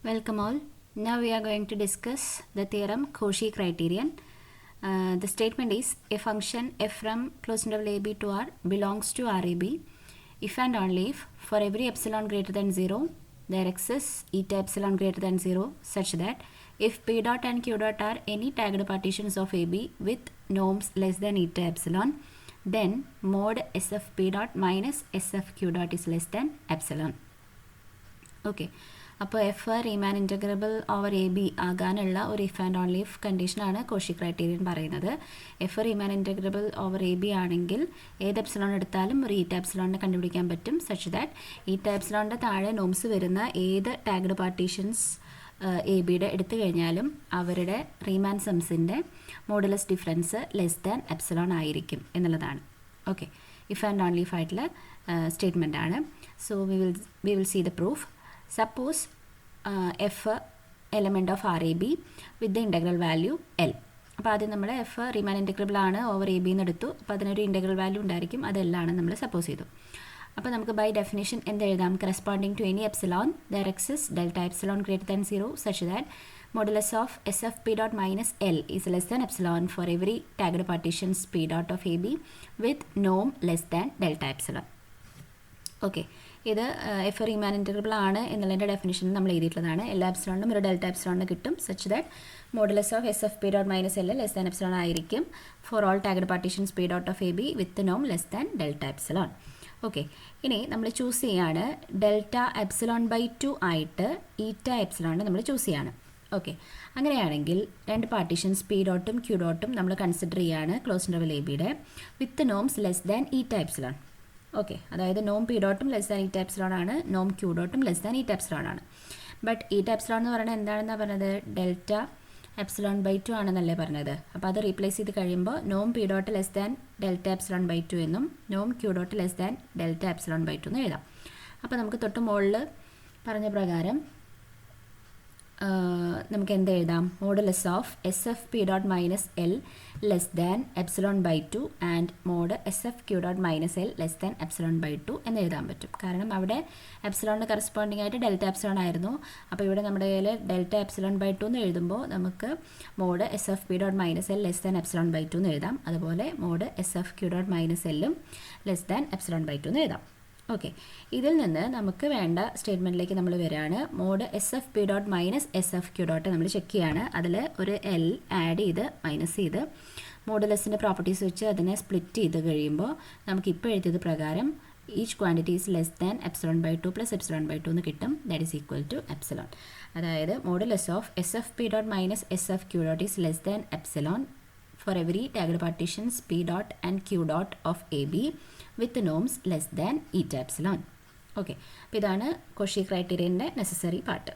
Welcome all. Now we are going to discuss the theorem Cauchy criterion. The statement is a function f from closed interval ab to r belongs to rab if and only if for every epsilon greater than 0 there exists eta epsilon greater than 0 such that if p dot and q dot are any tagged partitions of ab with norms less than eta epsilon, then mod sf p dot minus sf q dot is less than epsilon. Okay. അപ്പോൾ F Riemann integrable over A B ആകാനുള്ള ഒരു if and only if കണ്ടീഷനാണ് Cauchy criterion പറയുന്നത്. F Riemann integrable over A B ആണെങ്കിൽ ഏത് epsilon എടുത്താലും ഒരു ഈറ്റ എപ്സിലോണിനെ കണ്ടുപിടിക്കാൻ പറ്റും സച്ച് ദാറ്റ് ഈറ്റ എപ്സിലോണിൻ്റെ താഴെ നോംസ് വരുന്ന ഏത് ടാഗ്ഡ് പാർട്ടീഷൻസ് എ ബിയുടെ എടുത്തു കഴിഞ്ഞാലും അവരുടെ റീമാൻ സംസിൻ്റെ modulus difference less than epsilon ആയിരിക്കും എന്നുള്ളതാണ്. Okay, if and only if ആയിട്ടുള്ള സ്റ്റേറ്റ്മെൻ്റ് ആണ്. So we will see the proof. Suppose f element of RAB with the integral value L. അപ്പോൾ ആദ്യം നമ്മൾ എഫ് റീമാൻ ഇൻറ്റഗ്രബിൾ ആണ് over A B എന്ന് എടുത്തു. അപ്പോൾ അതിനൊരു ഇൻറ്റഗ്രൽ വാല്യൂ ഉണ്ടായിരിക്കും, അത് L ആണ് നമ്മൾ സപ്പോസ് ചെയ്തു. അപ്പോൾ നമുക്ക് ബൈ ഡെഫിനേഷൻ എന്ത് എഴുതാം? Corresponding to any epsilon there exist delta epsilon greater than 0 such that modulus of S F P dot minus L is less than epsilon for every tagged partitions P dot of A B with നോം less than delta epsilon. Okay, ഇത് F Riemann integrable ആണ് എന്നുള്ളതിൻ്റെ definition നമ്മൾ എഴുതിയിട്ടുള്ളതാണ്. എല്ലാ എപ്സിലോണിനും ഒരു delta എപ്സിലോണിന് കിട്ടും such that modulus of S F P dot minus L less than epsilon ആയിരിക്കും for all tagged partitions P dot of A B with നോം less than delta epsilon. Okay, ഇനി നമ്മൾ ചൂസ് ചെയ്യാണ് ഡെൽറ്റ എപ്സിലോൺ ബൈ 2 ആയിട്ട് ഈറ്റ എപ്സിലോണിന് നമ്മൾ choose ചെയ്യാണ്. Okay, അങ്ങനെയാണെങ്കിൽ രണ്ട് പാർട്ടീഷൻസ് പി ഡോട്ടും ക്യൂ ഡോട്ടും നമ്മൾ കൺസിഡർ ചെയ്യാണ് ക്ലോസ് ഇൻ്റർവൽ എ ബിയുടെ വിത്ത് norms less than eta epsilon. Okay, അതായത് നോം P ഡോട്ടും less than eta epsilon ആണ്, നോം Q ഡോട്ടും less than eta epsilon ആണ്. ബട്ട് ഈറ്റ എപ്സിലോൺ എന്ന് പറയുന്നത് എന്താണെന്നാണ് പറഞ്ഞത്? ഡെൽറ്റ എപ്സിലോൺ ബൈ 2 ആണെന്നല്ലേ പറഞ്ഞത്. അപ്പോൾ അത് റീപ്ലേസ് ചെയ്ത് കഴിയുമ്പോൾ നോം P dot less than delta epsilon by 2 എന്നും നോം Q dot less than delta epsilon by 2 എന്ന് എഴുതാം. അപ്പോൾ നമുക്ക് തൊട്ട് മുകളിൽ പറഞ്ഞ പ്രകാരം നമുക്ക് എന്ത് എഴുതാം? Modulus of S F P dot minus L less than epsilon by 2 and mod S F Q dot minus L less than epsilon by 2 എന്ന് എഴുതാൻ പറ്റും. കാരണം അവിടെ എപ്സിലോണിന് കറസ്പോണ്ടിങ് ആയിട്ട് ഡെൽറ്റ എപ്സിലോൺ ആയിരുന്നു. അപ്പോൾ ഇവിടെ നമ്മുടെ കയ്യിൽ ഡെൽറ്റ എപ്സിലോൺ ബൈ 2 എന്ന് എഴുതുമ്പോൾ നമുക്ക് mod S F P dot minus L less than epsilon by 2 എന്ന് എഴുതാം. അതുപോലെ mod S F Q dot minus എല്ലും ലെസ് ദാൻ എപ്സിലോൺ ബൈ 2 എന്ന് എഴുതാം. ഓക്കെ, ഇതിൽ നിന്ന് നമുക്ക് വേണ്ട സ്റ്റേറ്റ്മെൻറ്റിലേക്ക് നമ്മൾ വരികയാണ്. Mod S F P dot minus S F Q dot നമ്മൾ ചെക്ക് ചെയ്യാണ്. അതിൽ ഒരു എൽ ആഡ് ചെയ്ത് മൈനസ് ചെയ്ത് മോഡുലസിൻ്റെ പ്രോപ്പർട്ടീസ് വെച്ച് അതിനെ സ്പ്ലിറ്റ് ചെയ്ത് കഴിയുമ്പോൾ നമുക്ക് ഇപ്പോൾ എഴുതിയത് പ്രകാരം each quantity is less than epsilon by 2 plus epsilon by 2 എന്ന് കിട്ടും. That is equal to epsilon. അതായത് modulus of S F P dot minus S F Q dot is less than epsilon for every tagged partitions p dot and q dot of ab with norms less than eta epsilon. Okay, അപ്പോൾ ഇതാണ് Cauchy ക്രൈറ്റീരിയൻ്റെ necessary part.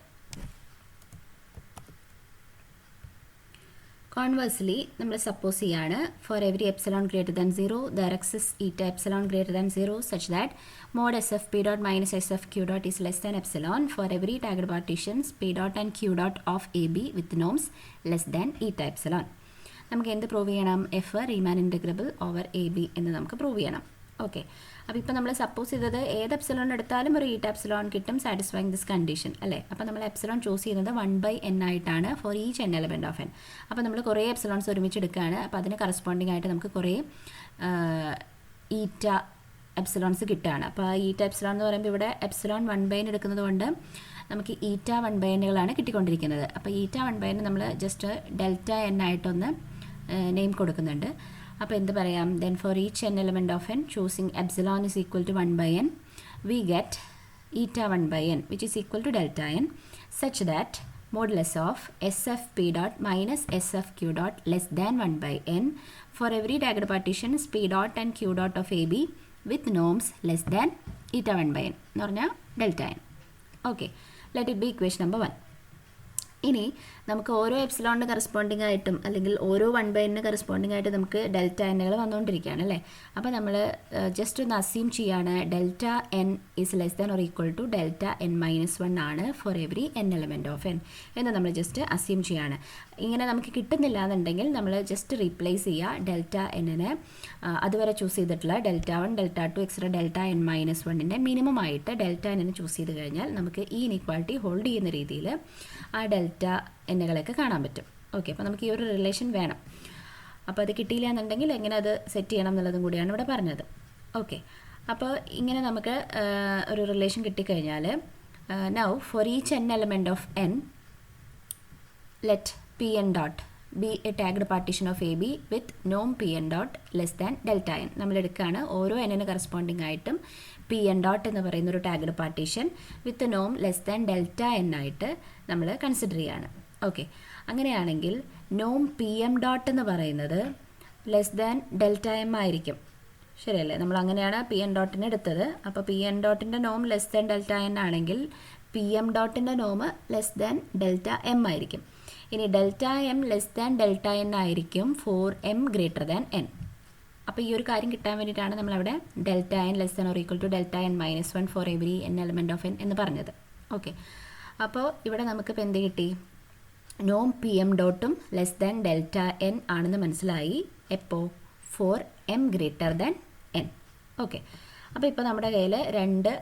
Conversely നമ്മൾ suppose ചെയ്യാണ് for every epsilon greater than 0 there exist eta epsilon greater than 0 such that mod S F P dot minus S F Q dot is less than epsilon for every tagged partitions P dot and Q dot of A B with norms less than eta epsilon. നമുക്ക് എന്ത് prove ചെയ്യണം? F Riemann integrable over A B എന്ന് നമുക്ക് prove ചെയ്യണം. Okay, അപ്പോൾ ഇപ്പോൾ നമ്മൾ suppose ചെയ്തത് ഏത് എപ്സിലോൺ എടുത്താലും ഒരു ഈറ്റ എപ്സിലോൺ കിട്ടും സാറ്റിസ്ഫൈങ് ദിസ് കണ്ടീഷൻ അല്ലേ. അപ്പോൾ നമ്മൾ എപ്സിലോൺ ചൂസ് ചെയ്യുന്നത് 1/n ആയിട്ടാണ് four each n element of n. അപ്പോൾ നമ്മൾ കുറേ എപ്സിലോൺസ് ഒരുമിച്ച് എടുക്കുകയാണ്. അപ്പോൾ അതിന് കറസ്പോണ്ടിങ് ആയിട്ട് നമുക്ക് കുറേ ഈറ്റ എപ്സിലോൺസ് കിട്ടുകയാണ്. അപ്പോൾ ആ ഈറ്റ എപ്സിലോൺ എന്ന് പറയുമ്പോൾ ഇവിടെ എപ്സിലോൺ 1/n എടുക്കുന്നത് കൊണ്ട് നമുക്ക് ഈറ്റ 1/nകളാണ് കിട്ടിക്കൊണ്ടിരിക്കുന്നത്. അപ്പോൾ ഈറ്റ 1/n നമ്മൾ ജസ്റ്റ് ഡെൽറ്റ n ആയിട്ടൊന്ന് നെയിം കൊടുക്കുന്നുണ്ട്. അപ്പോൾ എന്ത് പറയാം? Then for each n element of n choosing epsilon is equal to 1/n we get eta 1/n which is equal to delta n such that modulus of S F P dot minus S F Q dot less than 1/n for every tagged partitions P dot and Q dot of A B with norms less than eta 1/n എന്ന് പറഞ്ഞാൽ delta n. Okay, let it be equation number 1. ഇനി നമുക്ക് ഓരോ എപ്സിലോണിന് corresponding ആയിട്ടും അല്ലെങ്കിൽ ഓരോ 1/n corresponding ആയിട്ട് നമുക്ക് ഡെൽറ്റ എന്നുകൾ വന്നുകൊണ്ടിരിക്കുകയാണ് അല്ലേ. അപ്പോൾ നമ്മൾ ജസ്റ്റ് ഒന്ന് അസ്യൂം ചെയ്യാണ് delta N is less than or equal to delta n minus 1 ആണ് for every n element of n എന്ന് നമ്മൾ ജസ്റ്റ് അസ്യൂം ചെയ്യാണ്. ഇങ്ങനെ നമുക്ക് കിട്ടുന്നില്ല എന്നുണ്ടെങ്കിൽ നമ്മൾ ജസ്റ്റ് റീപ്ലേസ് ചെയ്യുക ഡെൽറ്റ എന്നിനെ അതുവരെ ചൂസ് ചെയ്തിട്ടുള്ള delta 1 delta 2 extra delta n minus 1ൻ്റെ മിനിമം ആയിട്ട് ഡെൽറ്റ എന്നിനെ ചൂസ് ചെയ്ത് കഴിഞ്ഞാൽ നമുക്ക് ഈ ഇനീക്വാളിറ്റി ഹോൾഡ് ചെയ്യുന്ന രീതിയിൽ ആ ഡെൽറ്റ എന്നുകളൊക്കെ കാണാൻ പറ്റും. ഓക്കെ, അപ്പോൾ നമുക്ക് ഈ ഒരു റിലേഷൻ വേണം. അപ്പോൾ അത് കിട്ടിയില്ല എന്നുണ്ടെങ്കിൽ എങ്ങനെ അത് സെറ്റ് ചെയ്യണം എന്നുള്ളതും കൂടിയാണ് ഇവിടെ പറഞ്ഞത്. ഓക്കെ, അപ്പോൾ ഇങ്ങനെ നമുക്ക് ഒരു റിലേഷൻ കിട്ടിക്കഴിഞ്ഞാൽ now for each n element of n let P N dot be a tagged partition of A B with നോം P N dot less than delta N. നമ്മളെടുക്കുകയാണ് ഓരോ എന്നിന് കറസ്പോണ്ടിങ് ആയിട്ടും പി എൻ ഡോട്ട് എന്ന് പറയുന്ന ഒരു tagged partition വിത്ത് നോം less than delta N ആയിട്ട് നമ്മൾ കൺസിഡർ ചെയ്യുകയാണ്. ഓക്കെ, അങ്ങനെയാണെങ്കിൽ നോം പി എം ഡോട്ട് എന്ന് പറയുന്നത് ലെസ് ദാൻ ഡെൽറ്റ എം ആയിരിക്കും, ശരിയല്ലേ? നമ്മൾ അങ്ങനെയാണ് പി എൻ ഡോട്ടിന് എടുത്തത്. അപ്പോൾ പി എൻ ഡോട്ടിൻ്റെ നോം ലെസ് ദാൻ ഡെൽറ്റ എൻ ആണെങ്കിൽ പി എം ഡോട്ടിൻ്റെ നോം ലെസ് ദാൻ ഡെൽറ്റ എം ആയിരിക്കും. ഇനി delta M less than delta N ആയിരിക്കും for M greater than N. അപ്പോൾ ഈ ഒരു കാര്യം കിട്ടാൻ വേണ്ടിയിട്ടാണ് നമ്മളവിടെ delta N less than or equal to delta N minus 1 for every n element of n എന്ന് പറഞ്ഞത്. ഓക്കെ, അപ്പോൾ ഇവിടെ നമുക്കിപ്പോൾ എന്ത് കിട്ടി? നോം P M ഡോട്ടും less than delta N ആണെന്ന് മനസ്സിലായി. എപ്പോൾ? For M greater than N. Okay, അപ്പോൾ ഇപ്പോൾ നമ്മുടെ കയ്യിൽ രണ്ട്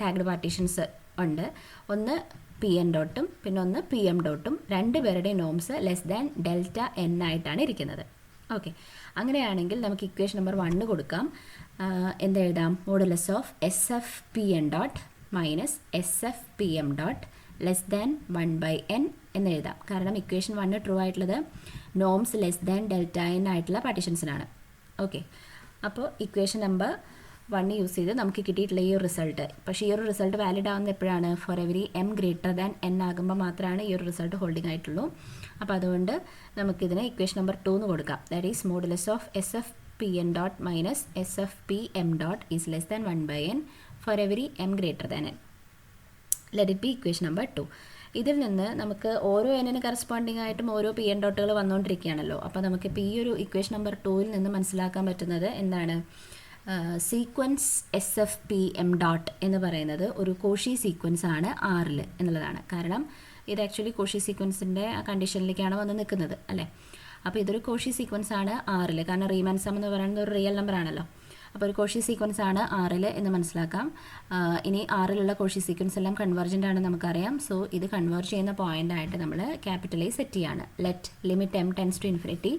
ടാഗ്ഡ് പാർട്ടീഷൻസ് ഉണ്ട്. ഒന്ന് പി എൻ ഡോട്ടും പിന്നെ ഒന്ന് പി എം ഡോട്ടും. രണ്ടുപേരുടെ norms less than delta N ആയിട്ടാണ് ഇരിക്കുന്നത്. ഓക്കെ, അങ്ങനെയാണെങ്കിൽ നമുക്ക് ഇക്വേഷൻ നമ്പർ 1 കൊടുക്കാം. എന്തെഴുതാം? Modulus of S F P N dot minus S F P M dot less than 1/n എന്ന് എഴുതാം. കാരണം ഇക്വേഷൻ 1 ട്രൂ ആയിട്ടുള്ളത് norms less than delta N ആയിട്ടുള്ള പാർട്ടീഷൻസിനാണ്. ഓക്കെ, അപ്പോൾ ഇക്വേഷൻ നമ്പർ 1 യൂസ് ചെയ്ത് നമുക്ക് കിട്ടിയിട്ടുള്ള ഈ ഒരു റിസൾട്ട്. പക്ഷേ ഈ ഒരു റിസൾട്ട് വാലിഡ് ആവുന്നത് എപ്പോഴാണ്? Four every M greater than N ആകുമ്പോൾ മാത്രമാണ് ഈ ഒരു റിസൾട്ട് ഹോൾഡിംഗ് ആയിട്ടുള്ളൂ. അപ്പോൾ അതുകൊണ്ട് നമുക്കിതിന് ഇക്വേഷൻ നമ്പർ 2 എന്ന് കൊടുക്കാം. That is modulus of S F P N dot minus S F P M dot is less than 1/n four every M greater than N. Let it be equation number 2. ഇതിൽ നിന്ന് നമുക്ക് ഓരോ എന്നിന് corresponding ആയിട്ടും ഓരോ P N ഡോട്ടുകൾ വന്നുകൊണ്ടിരിക്കുകയാണല്ലോ. അപ്പോൾ നമുക്കിപ്പോൾ ഈ ഒരു ഇക്വേഷൻ നമ്പർ 2ൽ നിന്ന് മനസ്സിലാക്കാൻ പറ്റുന്നത് എന്താണ്? Sequence S F P M dot എന്ന് പറയുന്നത് ഒരു കോഷി സീക്വൻസ് ആണ് ആറിൽ എന്നുള്ളതാണ്. കാരണം ഇത് ആക്ച്വലി കോഷി സീക്വൻസിൻ്റെ കണ്ടീഷനിലേക്കാണ് വന്ന് നിൽക്കുന്നത് അല്ലേ. അപ്പോൾ ഇതൊരു കോഷി സീക്വൻസ് ആണ് ആറിൽ. കാരണം റീമാൻ സം എന്ന് പറയുന്നത് ഒരു റിയൽ നമ്പർ ആണല്ലോ. അപ്പോൾ ഒരു കോഷി സീക്വൻസ് ആണ് ആറിൽ എന്ന് മനസ്സിലാക്കാം. ഇനി ആറിലുള്ള കോഷി സീക്വൻസ് എല്ലാം കൺവേർജൻ്റ് ആണെന്ന് നമുക്കറിയാം. സോ ഇത് കൺവേർജ് ചെയ്യുന്ന പോയിൻ്റ് ആയിട്ട് നമ്മൾ ക്യാപിറ്റൽ എ സെറ്റ് ചെയ്യാണ്. Let limit M tends to infinity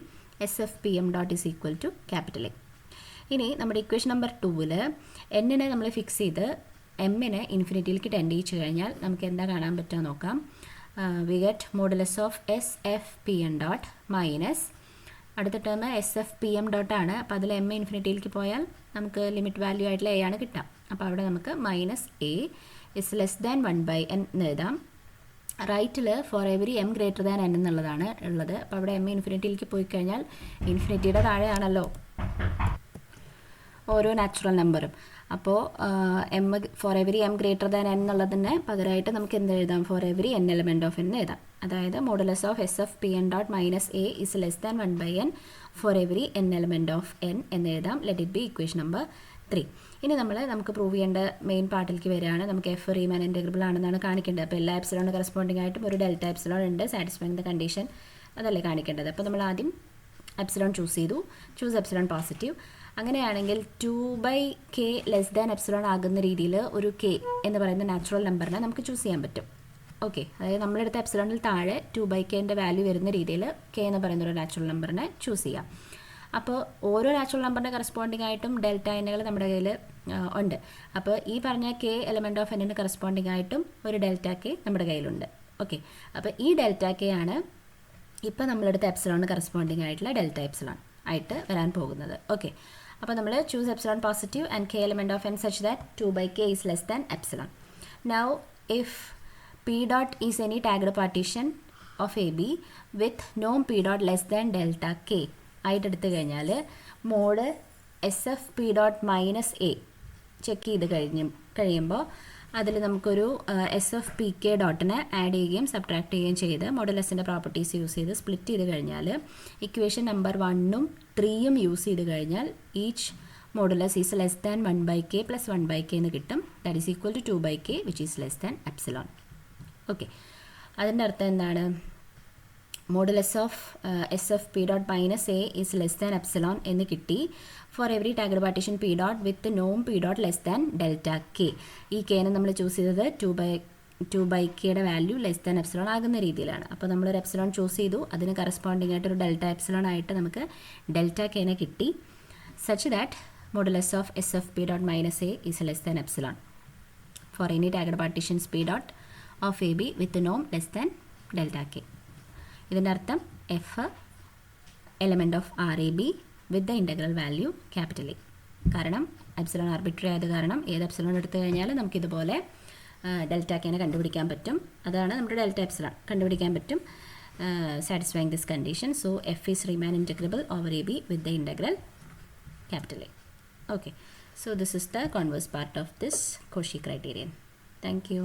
S F P M dot is equal to capital A. ഇനി നമ്മുടെ ഇക്വേഷൻ നമ്പർ 2ൽ എന്നിനെ നമ്മൾ ഫിക്സ് ചെയ്ത് എമ്മിനെ ഇൻഫിനിറ്റിയിലേക്ക് ടെൻഡ് ചെയ്യിച്ചു കഴിഞ്ഞാൽ നമുക്ക് എന്താ കാണാൻ പറ്റുക നോക്കാം. We get modulus of S F P N dot minus അടുത്ത term S F P M ഡോട്ടാണ്. അപ്പോൾ അതിൽ എം ഇൻഫിനിറ്റിയിലേക്ക് പോയാൽ നമുക്ക് ലിമിറ്റ് വാല്യൂ ആയിട്ടുള്ള എ ആണ് കിട്ടുക. അപ്പോൾ അവിടെ നമുക്ക് minus a is less than 1/n എന്ന് എഴുതാം. റൈറ്റിൽ for every M greater than N എന്നുള്ളതാണ് ഉള്ളത്. അപ്പോൾ അവിടെ എം ഇൻഫിനിറ്റിയിലേക്ക് പോയി കഴിഞ്ഞാൽ ഇൻഫിനിറ്റിയുടെ താഴെയാണല്ലോ ഓരോ നാച്ചുറൽ നമ്പറും. അപ്പോൾ M four every M greater than N എന്നുള്ളതിന് പകരമായിട്ട് നമുക്ക് എന്ത് എഴുതാം? For every N element of N എഴുതാം. അതായത് modulus of S F P N dot minus a is less than 1/n for every N element of N എന്ന് എഴുതാം. Let it be equation number 3. ഇനി നമുക്ക് പ്രൂവ് ചെയ്യേണ്ട main പാർട്ടിലേക്ക് വരികയാണ്. നമുക്ക് F റീമാൻ integrable ആണെന്നാണ് കാണിക്കേണ്ടത്. അപ്പോൾ എല്ലാ എപ്സിലോണിന് കറസ്പോണ്ടിങ് ആയിട്ടും ഒരു ഡെൽറ്റ എപ്സിലോൺ ഉണ്ട് സാറ്റിസ്ഫൈങ് ദ കണ്ടീഷൻ, അതല്ലേ കാണിക്കേണ്ടത്. അപ്പോൾ നമ്മൾ ആദ്യം എപ്സിലോൺ ചൂസ് ചെയ്തു. Choose epsilon positive. അങ്ങനെയാണെങ്കിൽ 2/k ലെസ് ദാൻ എപ്സിലോൺ ആകുന്ന രീതിയിൽ ഒരു k എന്ന് പറയുന്ന നാച്ചുറൽ നമ്പറിനെ നമുക്ക് ചൂസ് ചെയ്യാൻ പറ്റും. ഓക്കെ, അതായത് നമ്മളെടുത്ത എപ്സിലോണിൽ താഴെ 2/kൻ്റെ വാല്യൂ വരുന്ന രീതിയിൽ k എന്ന് പറയുന്ന ഒരു നാച്ചുറൽ നമ്പറിനെ ചൂസ് ചെയ്യാം. അപ്പോൾ ഓരോ നാച്ചുറൽ നമ്പറിൻ്റെ കറസ്പോണ്ടിങ് ആയിട്ടും ഡെൽറ്റ എന്നുകൾ നമ്മുടെ കയ്യിൽ ഉണ്ട്. അപ്പോൾ ഈ പറഞ്ഞ k എലമെൻറ്റ് ഓഫ് എന്നിന് കറസ്പോണ്ടിങ് ആയിട്ടും ഒരു ഡെൽറ്റ k നമ്മുടെ കയ്യിലുണ്ട്. ഓക്കെ, അപ്പോൾ ഈ ഡെൽറ്റ k ആണ് ഇപ്പോൾ നമ്മളെടുത്ത എപ്സിലോണിന് കറസ്പോണ്ടിങ് ആയിട്ടുള്ള ഡെൽറ്റ എപ്സിലോൺ ആയിട്ട് വരാൻ പോകുന്നത്. ഓക്കെ, അപ്പോൾ നമ്മൾ choose epsilon positive and k element of n such that 2/k is less than epsilon. Now if p dot is any tagged partition of AB with norm p dot less than delta k ആയിട്ട് എടുത്തു കഴിഞ്ഞാൽ mod S F P dot minus a check ചെയ്ത് കഴിയുമ്പോൾ അതിൽ നമുക്കൊരു S of P K ഡോട്ടിനെ add ചെയ്യുകയും subtract ചെയ്യുകയും ചെയ്ത് മോഡുലസിൻ്റെ പ്രോപ്പർട്ടീസ് യൂസ് ചെയ്ത് സ്പ്ലിറ്റ് ചെയ്ത് കഴിഞ്ഞാൽ ഇക്വേഷൻ നമ്പർ 1ഉം 3ഉം യൂസ് ചെയ്ത് കഴിഞ്ഞാൽ each modulus is less than 1/k plus 1/k എന്ന് കിട്ടും. That is equal to 2/k which is less than epsilon. Okay, അതിൻ്റെ അർത്ഥം എന്താണ്? Modulus of S of P dot minus A is less than epsilon എന്ന് കിട്ടി for every tagged partition P dot with നോം P dot less than delta K. ഈ കെനെ നമ്മൾ choose ചെയ്തത് 2/kയുടെ വാല്യൂ ലെസ് ദാൻ എപ്സിലോൺ ആകുന്ന രീതിയിലാണ്. അപ്പോൾ നമ്മളൊരു എപ്സിലോൺ ചൂസ് ചെയ്തു, അതിന് കറസ്പോണ്ടിങ് ആയിട്ട് ഒരു ഡെൽറ്റ എപ്സിലോൺ ആയിട്ട് നമുക്ക് ഡെൽറ്റ കെനെ കിട്ടി. Such that modulus of S of P dot minus A is less than epsilon for any tagged partitions P dot of A B with നോം ലെസ് ദാൻ ഡെൽറ്റ കെ. ഇതിൻ്റെ അർത്ഥം F element of R A B with the integral value capital A. കാരണം epsilon arbitrary ആയത് കാരണം ഏത് epsilon എടുത്തു കഴിഞ്ഞാൽ നമുക്കിതുപോലെ ഡെൽറ്റ കെനെ കണ്ടുപിടിക്കാൻ പറ്റും. അതാണ് നമ്മുടെ ഡെൽറ്റ എപ്സിലോൺ കണ്ടുപിടിക്കാൻ പറ്റും satisfying this condition. So F is റീമാൻ integrable over A B with the integral capital A. Okay, so this is the converse part of this Cauchy criterion. Thank you.